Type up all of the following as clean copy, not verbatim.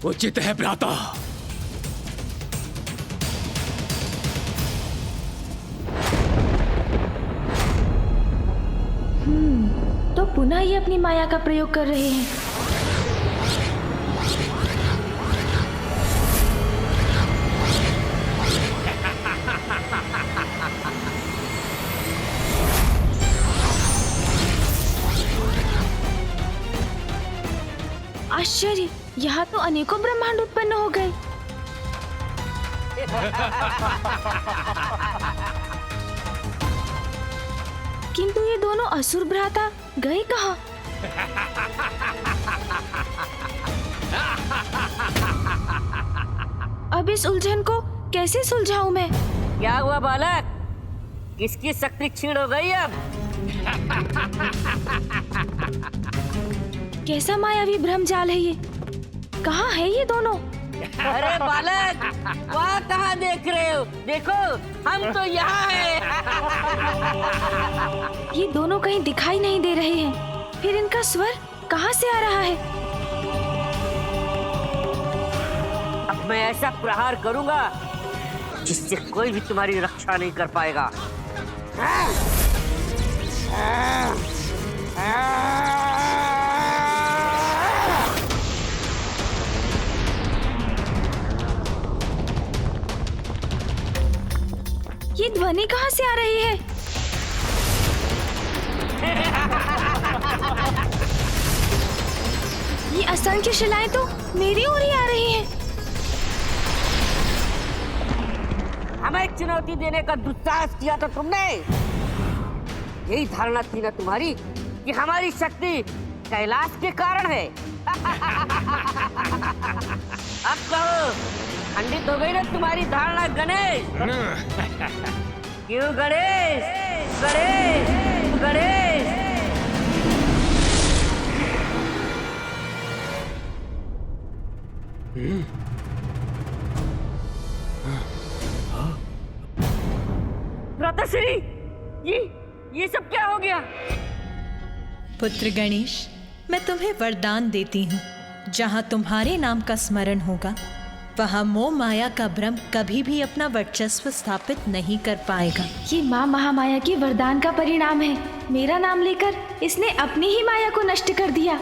उचित है भ्राता। तो पुनः ये अपनी माया का प्रयोग कर रहे हैं। आश्चर्य, यहाँ तो अनेकों ब्रह्मांड उत्पन्न हो गए। किंतु ये दोनों असुर भ्राता गए कहाँ? अब इस उलझन को कैसे सुलझाऊं मैं? क्या हुआ बालक? किसकी शक्ति क्षीण हो गई अब? कैसा मायावी भ्रम जाल है ये? कहाँ है ये दोनों? अरे बालक, वहाँ कहाँ देख रहे हो? देखो, हम तो यहाँ हैं। ये दोनों कहीं दिखाई नहीं दे रहे हैं। फिर इनका स्वर कहाँ से आ रहा है? अब मैं ऐसा प्रहार करूंगा जिससे कोई भी तुम्हारी रक्षा नहीं कर पाएगा। ये ध्वनि कहाँ से आ रही है? ये असंख्य शिलाएं तो मेरी ओर ही आ रही हैं। हमें चुनौती देने का दुस्साहस किया था तुमने। यही धारणा थी ना तुम्हारी कि हमारी शक्ति कैलाश के कारण है। अब कहो, खंडित हो गई ना तुम्हारी धारणा गणेश? क्यों गणेश? गणेश, गणेश। भ्राताश्री, ये सब क्या हो गया? पुत्र गणेश, मैं तुम्हें वरदान देती हूँ। जहाँ तुम्हारे नाम का स्मरण होगा, वहाँ मोह माया का भ्रम कभी भी अपना वर्चस्व स्थापित नहीं कर पाएगा। ये माँ महामाया के वरदान का परिणाम है। मेरा नाम लेकर इसने अपनी ही माया को नष्ट कर दिया।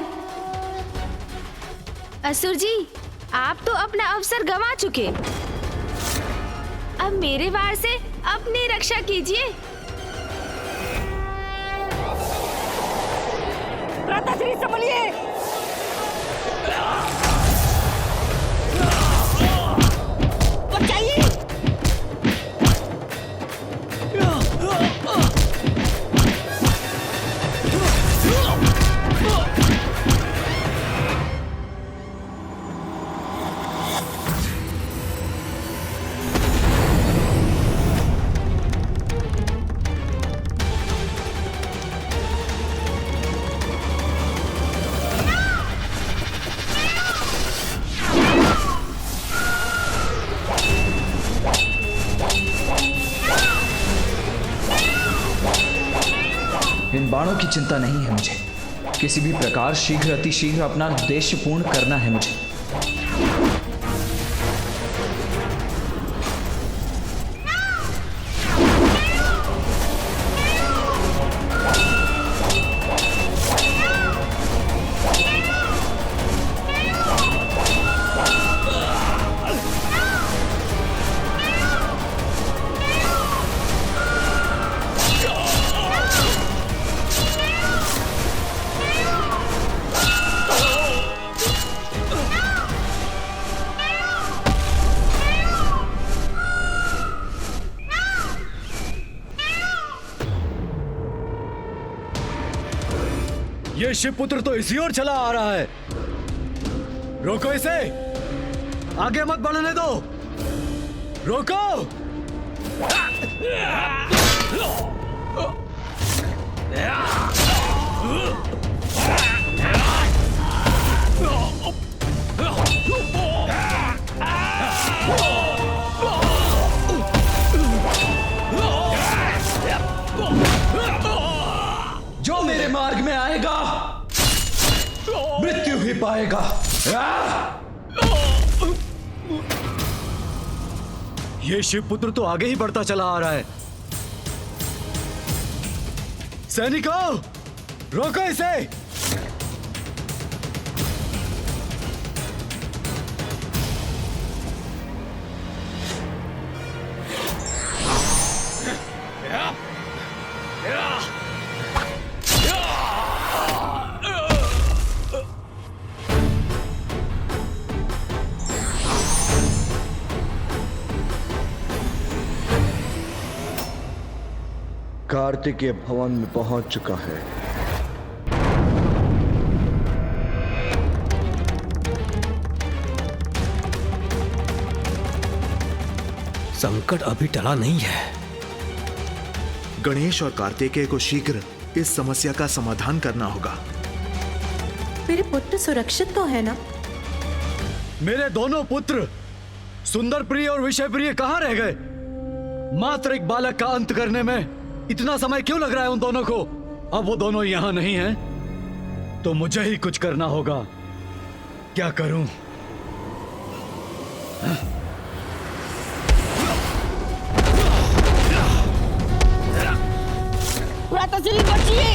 असुर जी, आप तो अपना अवसर गंवा चुके। अब मेरे वार से अपनी रक्षा कीजिए। भ्राताश्री संभलिए। इन बाणों की चिंता नहीं है मुझे। किसी भी प्रकार शीघ्र अतिशीघ्र अपना उद्देश्य पूर्ण करना है मुझे। ये शिवपुत्र तो इसी ओर चला आ रहा है। रोको इसे, आगे मत बढ़ने दो। रोको। जो मेरे मार्ग में आएगा मृत्यु ही पाएगा। ये शिवपुत्र तो आगे ही बढ़ता चला आ रहा है। सैनिकों, रोको इसे। कार्तिकेय भवन में पहुंच चुका है। संकट अभी टला नहीं है। गणेश और कार्तिकेय को शीघ्र इस समस्या का समाधान करना होगा। मेरे पुत्र सुरक्षित तो है ना? मेरे दोनों पुत्र सुंदर प्रिय और विषय प्रिय कहां रह गए? मात्र एक बालक का अंत करने में इतना समय क्यों लग रहा है उन दोनों को? अब वो दोनों यहां नहीं हैं, तो मुझे ही कुछ करना होगा। क्या करूं? भ्राताश्री बचिए।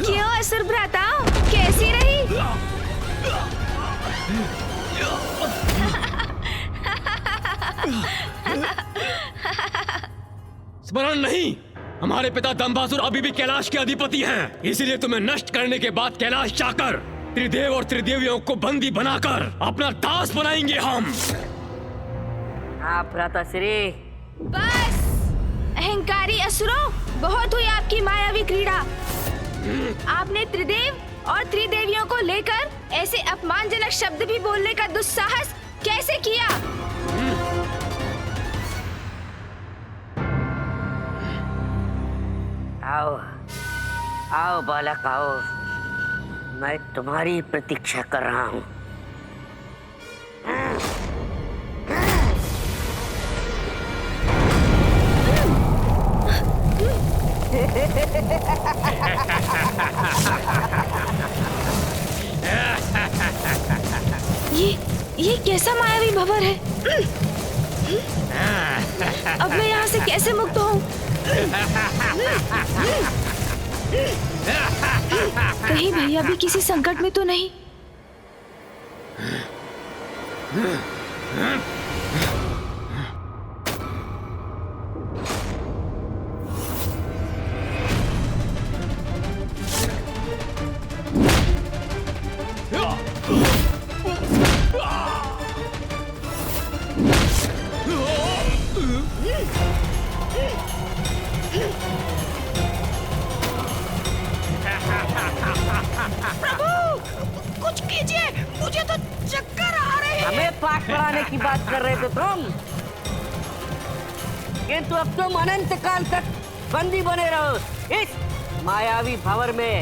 क्यों असुर भ्राता, कैसी रही? स्मरण नहीं, हमारे पिता दंभासुर अभी भी कैलाश के अधिपति हैं। इसीलिए तुम्हें नष्ट करने के बाद कैलाश जाकर त्रिदेव और त्रिदेवियों को बंदी बनाकर अपना दास बनाएंगे हम। हाँ भ्राताश्री। बस अहंकारी असुरों, बहुत हुई आपकी मायावी क्रीड़ा। आपने त्रिदेव और त्रिदेवियों को लेकर ऐसे अपमानजनक शब्द भी बोलने का दुस्साहस कैसे किया? आओ आओ बालक आओ, मैं तुम्हारी प्रतीक्षा कर रहा हूँ। ये कैसा मायावी भंवर है? अब मैं यहाँ से कैसे मुक्त हूँ? कहीं भैया भी किसी संकट में तो नहीं? कुछ कीजिए, मुझे तो चक्कर आ रहे हैं। हमें पाठ पढ़ाने की बात कर रहे थे तुम, किंतु अब तुम अनंत काल तक बंदी बने रहो इस मायावी भंवर में।